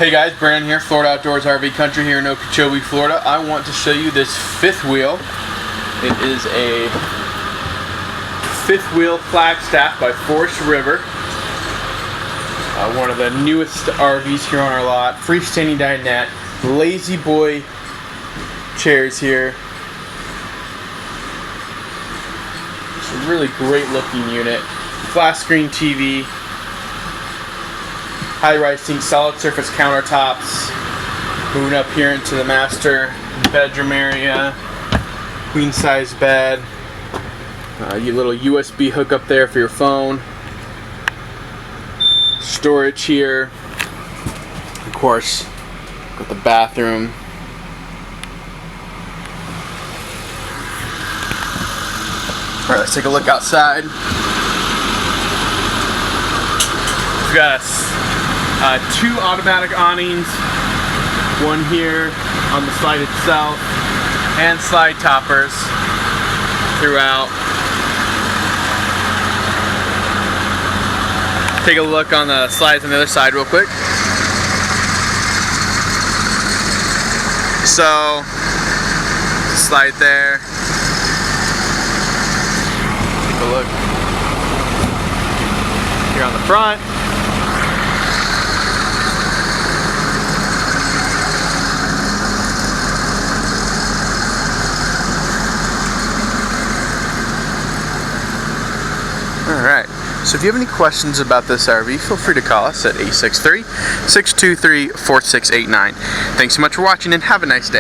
Hey guys, Brandon here, Florida Outdoors RV Country here in Okeechobee, Florida. I want to show you this fifth wheel. It is a fifth wheel Flagstaff by Forest River. One of the newest RVs here on our lot. Freestanding dinette, lazy boy chairs here. It's a really great looking unit. Flat screen TV. High-rise sink, solid surface countertops. Moving up here into the master bedroom area. Queen size bed. Your little USB hook up there for your phone. Storage here. Of course, got the bathroom. All right, let's take a look outside. We've got two automatic awnings, one here on the slide itself, and slide toppers throughout. Take a look on the slides on the other side real quick. So, slide there. Take a look here on the front. Alright, so if you have any questions about this RV, feel free to call us at 863-623-4689. Thanks so much for watching and have a nice day.